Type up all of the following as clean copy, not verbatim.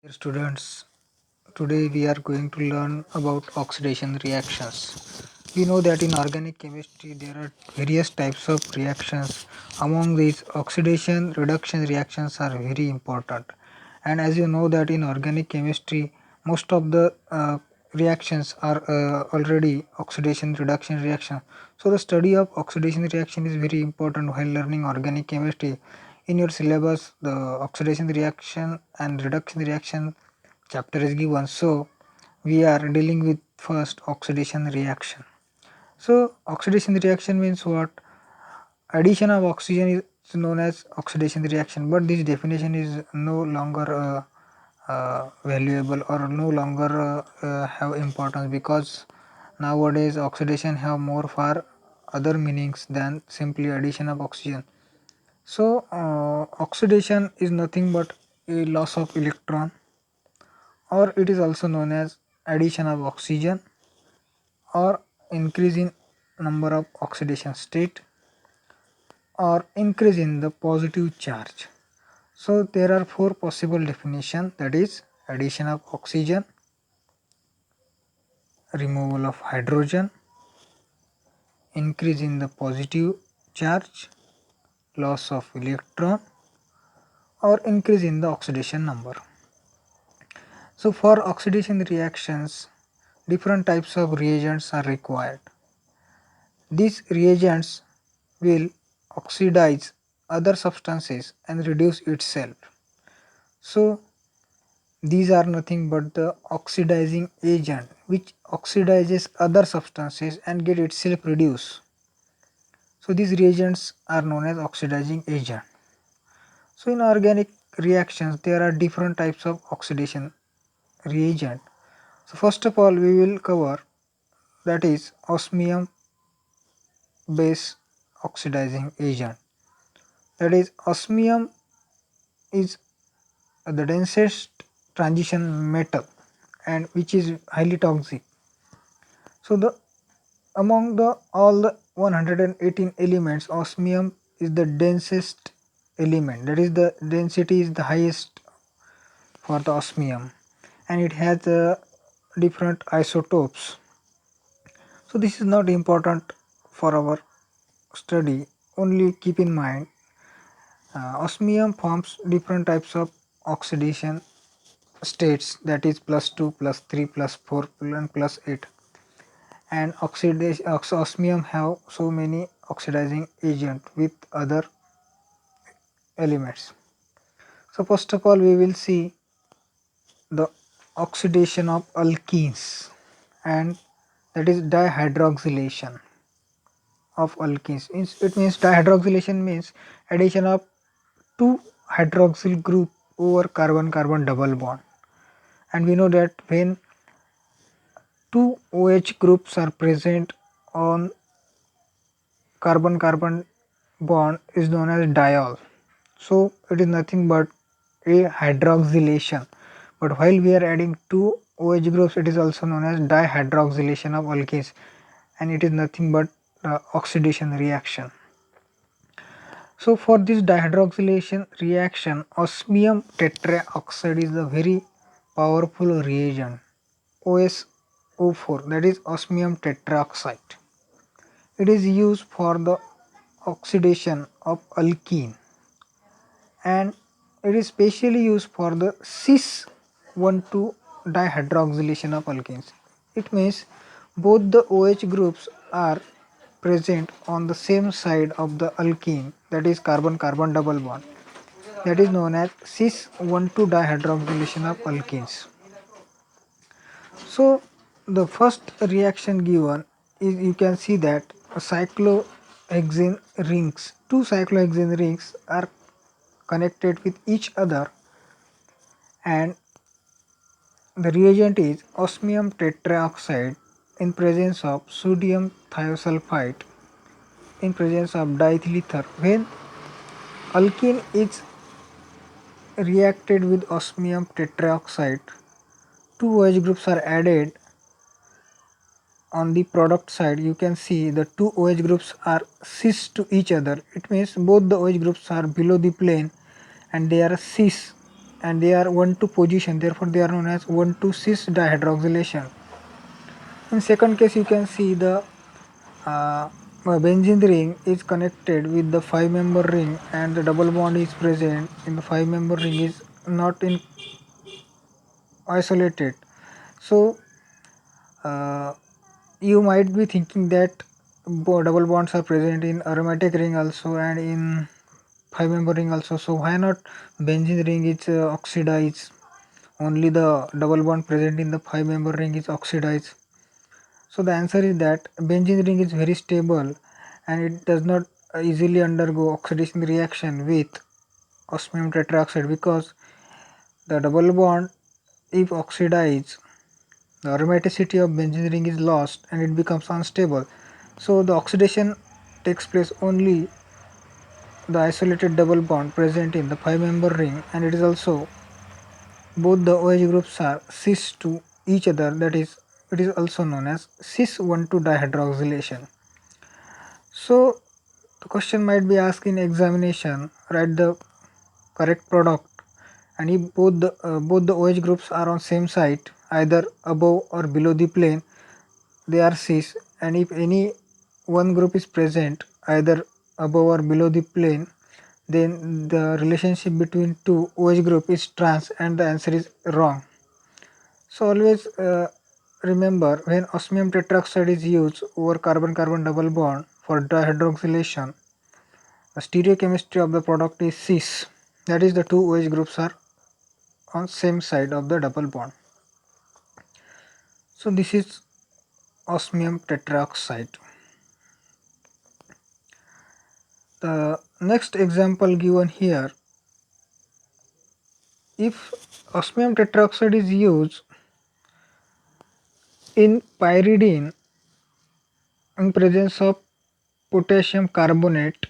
Dear students, today we are going to learn about oxidation reactions. We know that in organic chemistry there are various types of reactions. Among these, oxidation reduction reactions are very important. And as you know that in organic chemistry, most of the reactions are already oxidation reduction reaction. So the study of oxidation reaction is very important while learning organic chemistry. In your syllabus, the oxidation reaction and reduction reaction chapter is given. So we are dealing with first oxidation reaction. So oxidation reaction means what? Addition of oxygen is known as oxidation reaction, but this definition is no longer valuable or no longer have importance, because nowadays oxidation have more far other meanings than simply addition of oxygen. So oxidation is nothing but a loss of electron, or it is also known as addition of oxygen, or increase in number of oxidation state, or increase in the positive charge. So there are four possible definitions, that is addition of oxygen, removal of hydrogen, increase in the positive charge, loss of electron, or increase in the oxidation number. So for oxidation reactions, different types of reagents are required. These reagents will oxidize other substances and reduce itself. So these are nothing but the oxidizing agent which oxidizes other substances and get itself reduced. So these reagents are known as oxidizing agent. So in organic reactions there are different types of oxidation reagent. So first of all we will cover, that is osmium base oxidizing agent. That is, osmium is the densest transition metal and which is highly toxic. So the among the all the 118 elements, osmium is the densest element, that is the density is the highest for the osmium, and it has different isotopes. So this is not important for our study, only keep in mind osmium forms different types of oxidation states, that is +2, +3, +4 and +8, and osmium have so many oxidizing agent with other elements. So first of all we will see the oxidation of alkenes, and that is dihydroxylation of alkenes. It means dihydroxylation means addition of two hydroxyl group over carbon carbon double bond, and we know that when two OH groups are present on carbon carbon bond is known as diol. So it is nothing but a hydroxylation, but while we are adding two OH groups it is also known as dihydroxylation of alkenes, and it is nothing but oxidation reaction. So for this dihydroxylation reaction, osmium tetraoxide is a very powerful reagent, OSO4, that is osmium tetraoxide. It is used for the oxidation of alkene, and it is specially used for the cis 1,2 dihydroxylation of alkenes. It means both the OH groups are present on the same side of the alkene, that is carbon carbon double bond, that is known as cis 1,2 dihydroxylation of alkenes. So the first reaction given is, you can see that cyclohexane rings, two cyclohexane rings are connected with each other, and the reagent is osmium tetraoxide in presence of sodium thiosulfite in presence of diethyl ether. When alkene is reacted with osmium tetraoxide, two OH groups are added. On the product side you can see the two OH groups are cis to each other. It means both the OH groups are below the plane and they are cis and they are 1 2 position, therefore they are known as 1 2 cis dihydroxylation. In second case, you can see the benzene ring is connected with the 5 member ring and the double bond is present in the 5 member ring is not in isolated. So uh, you might be thinking that double bonds are present in aromatic ring also and in 5 member ring also, so why not benzene ring is oxidized, only the double bond present in the 5 member ring is oxidized. So the answer is that benzene ring is very stable and it does not easily undergo oxidation reaction with osmium tetroxide, because the double bond, if oxidized, the aromaticity of benzene ring is lost and it becomes unstable. So the oxidation takes place only the isolated double bond present in the 5 member ring, and it is also both the OH groups are cis to each other, that is it is also known as cis 1,2 dihydroxylation. So the question might be asked in examination, write the correct product, and if both the OH groups are on same site, either above or below the plane, they are cis, and if any one group is present either above or below the plane, then the relationship between two OH group is trans and the answer is wrong. So always remember, when osmium tetroxide is used over carbon-carbon double bond for dihydroxylation, the stereochemistry of the product is cis, that is the two OH groups are on same side of the double bond. So this is osmium tetroxide. The next example given here, if osmium tetroxide is used in pyridine in presence of potassium carbonate,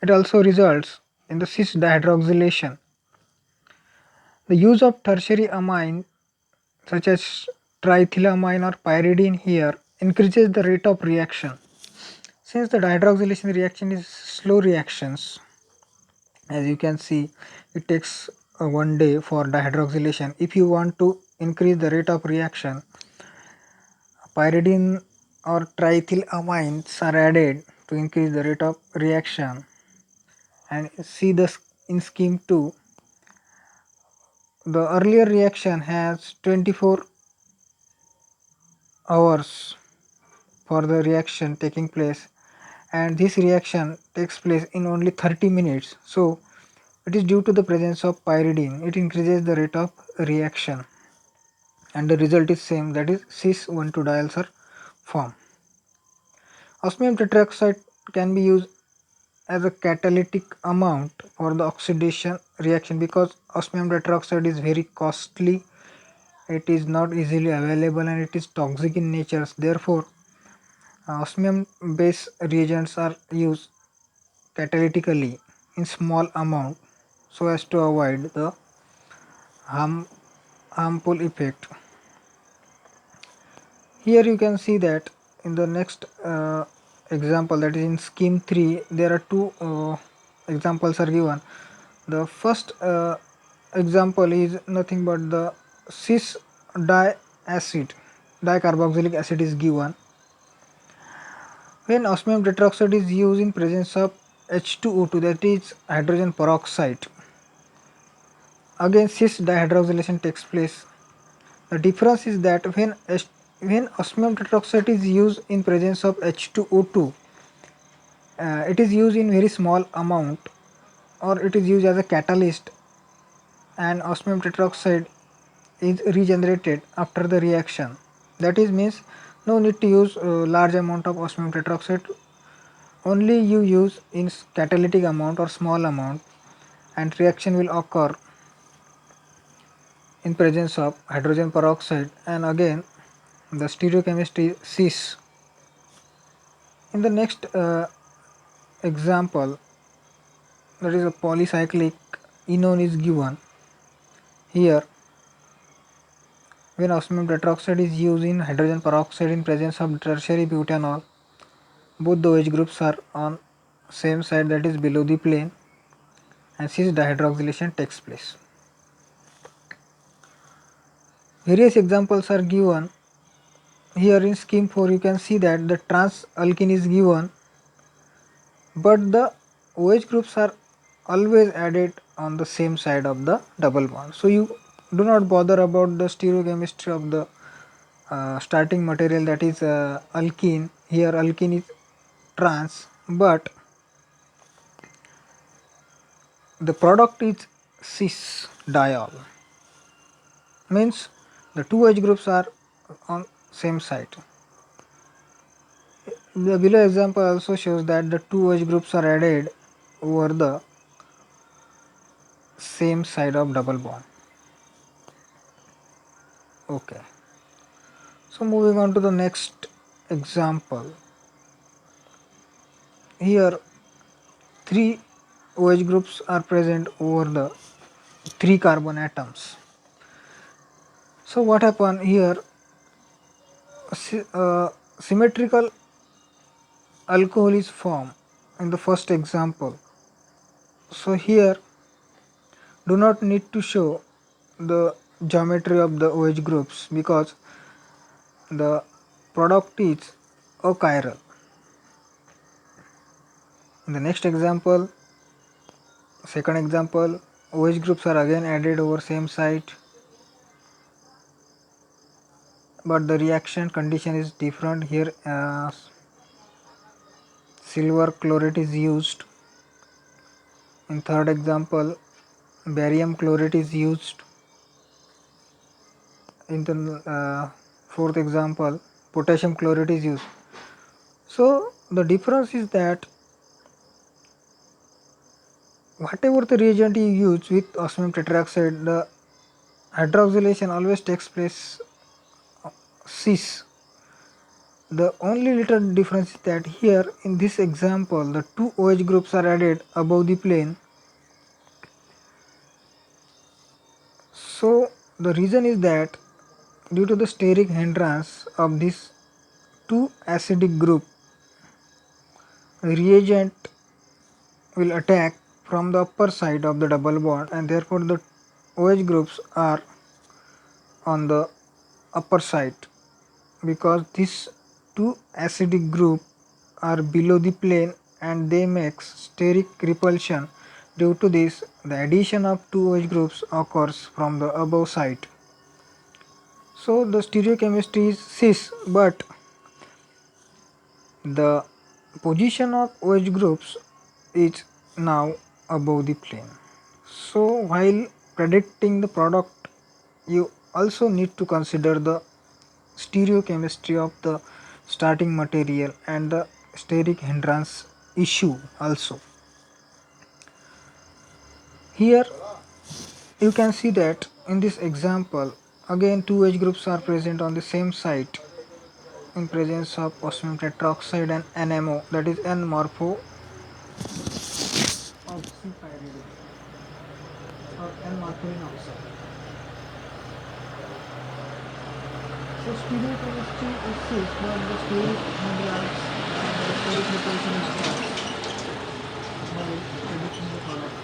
it also results in the cis dihydroxylation. The use of tertiary amine such as triethylamine or pyridine here increases the rate of reaction. Since the dihydroxylation reaction is slow reactions, as you can see, it takes 1 day for dihydroxylation. If you want to increase the rate of reaction, pyridine or triethylamines are added to increase the rate of reaction. And see in scheme 2, the earlier reaction has 24 hours for the reaction taking place, and this reaction takes place in only 30 minutes. So it is due to the presence of pyridine, it increases the rate of reaction and the result is same, that is cis 1,2 diols are formed. Osmium tetroxide can be used as a catalytic amount for the oxidation reaction, because osmium tetroxide is very costly, it is not easily available and it is toxic in nature. Therefore osmium based reagents are used catalytically in small amount so as to avoid the harmful effect. Here you can see that in the next example, that is in scheme 3, there are two examples are given. The first example is nothing but the cis dicarboxylic acid is given. When osmium tetroxide is used in presence of H2O2, that is hydrogen peroxide, again cis dihydroxylation takes place. The difference is that when osmium tetroxide is used in presence of H2O2, it is used in very small amount or it is used as a catalyst, and osmium tetroxide is regenerated after the reaction. That is means no need to use large amount of osmium tetroxide, only you use in catalytic amount or small amount, and reaction will occur in presence of hydrogen peroxide, and again the stereochemistry is cis. In the next example, that is a polycyclic enone is given. Here when osmium tetroxide is used in hydrogen peroxide in presence of tertiary butanol, both the OH groups are on same side, that is below the plane. and cis dihydroxylation takes place. Various examples are given. Here in scheme 4 you can see that the trans alkene is given, but the OH groups are always added on the same side of the double bond. So you do not bother about the stereochemistry of the starting material, that is alkene. Here alkene is trans, but the product is cis diol, means the two OH groups are on same side. The below example also shows that the two OH groups are added over the same side of double bond. Okay. So moving on to the next example. Here three OH groups are present over the 3 carbon atoms. So what happen here, symmetrical alcohol is formed in the first example. So here do not need to show the geometry of the OH groups because the product is achiral. In the next example, second example, OH groups are again added over same site, but the reaction condition is different. Here silver chlorate is used. In third example, barium chlorate is used. In the fourth example, potassium chlorate is used. So the difference is that whatever the reagent you use with osmium tetroxide, the hydroxylation always takes place cis. The only little difference is that here in this example the two OH groups are added above the plane. So the reason is that due to the steric hindrance of this two acidic group, the reagent will attack from the upper side of the double bond, and therefore the OH groups are on the upper side because these two acidic group are below the plane and they make steric repulsion. Due to this, the addition of two OH groups occurs from the above side. So the stereochemistry is cis, but the position of OH groups is now above the plane. So while predicting the product, you also need to consider the stereochemistry of the starting material and the steric hindrance issue also. Here you can see that in this example again two H groups are present on the same site in presence of osmium tetroxide and NMO, that is N-morpho oxypyridine or N-marketing oxide. So stereochemistry is cis, but the steric hindrance and the steric repulsion is false while predicting the product.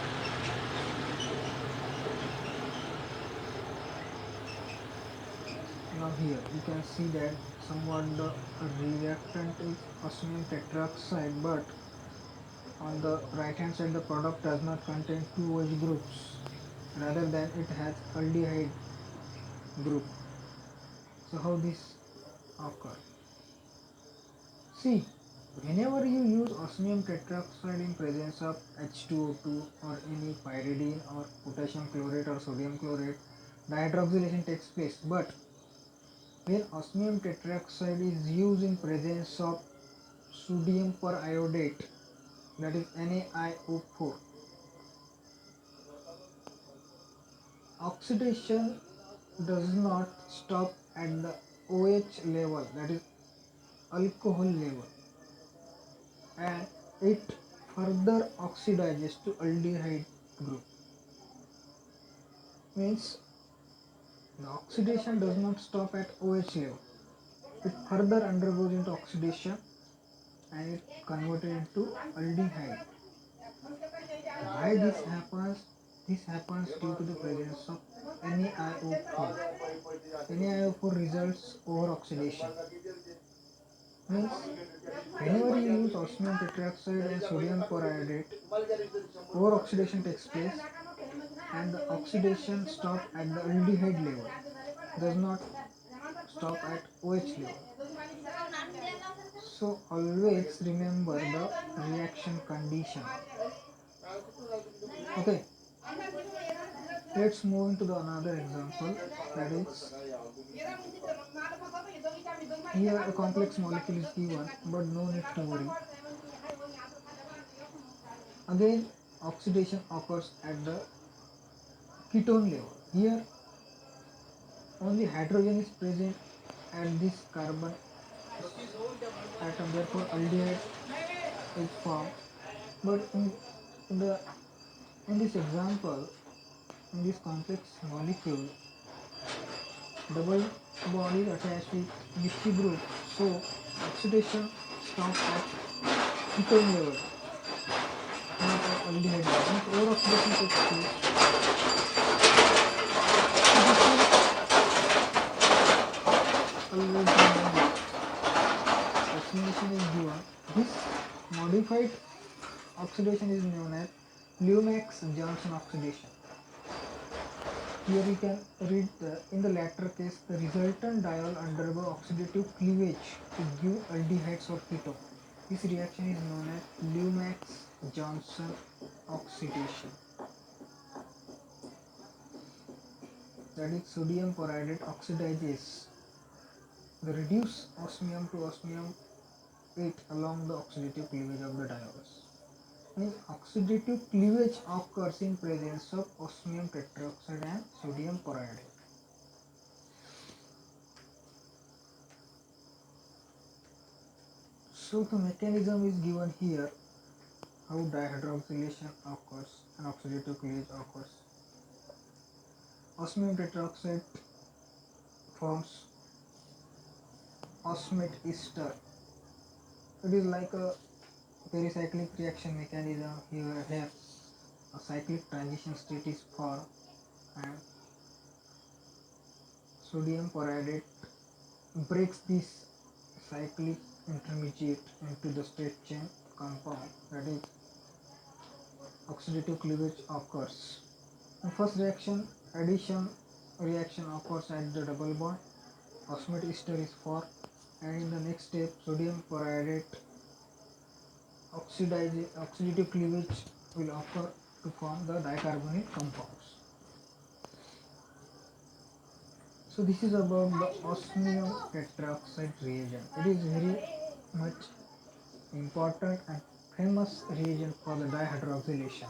Now here you can see that somewhat the reactant is osmium tetroxide, but on the right hand side the product does not contain two OH groups, rather than it has aldehyde group. So how this occur? See, whenever you use osmium tetroxide in presence of H2O2 or any pyridine or potassium chlorate or sodium chlorate, dihydroxylation takes place. But when osmium tetroxide is used in presence of sodium periodate, that is NaIO4, oxidation does not stop at the OH level, that is alcohol level, and it further oxidizes to aldehyde group. Means the oxidation does not stop at OH level, it further undergoes into oxidation and it converted into aldehyde. Why this happens? This happens due to the presence of NaIO4. NaIO4 results over oxidation. Means whenever you use osmium tetroxide and sodium periodate, over oxidation takes place and the oxidation stops at the aldehyde level, does not stop at OH level. So always remember the reaction condition. Okay, let's move into the another example, that is here a complex molecule is given but no need to worry. Again oxidation occurs at the ketone level. Here only hydrogen is present at this carbon atom, therefore aldehyde is formed. But in the in this example, in this complex molecule, double bond is attached with Nifty group, so oxidation stops at ketone level, not at aldehyde level. Means over oxidation takes place. Always remember, explanation is given. This modified oxidation is known as Lewmax-Johnson oxidation. Here we can read in the latter case the resultant diol undergo oxidative cleavage to give aldehydes or ketone. This reaction is known as Lewmax-Johnson oxidation. That is sodium periodate oxidizes the reduced osmium to osmium 8 along the oxidative cleavage of the diols. Means oxidative cleavage occurs in presence of osmium tetroxide and sodium periodate. So the mechanism is given here, how dihydroxylation occurs and oxidative cleavage occurs. Osmium tetroxide forms osmate ester. It is like a pericyclic reaction mechanism. Here a cyclic transition state is formed and sodium periodate breaks this cyclic intermediate into the straight chain compound, that is oxidative cleavage occurs. The first reaction, addition reaction occurs at the double bond, osmate ester is formed, and in the next step sodium periodate oxidative cleavage will occur to form the dicarbonate compounds. So this is about the osmium tetroxide reagent. It is very much important and famous reagent for the dihydroxylation.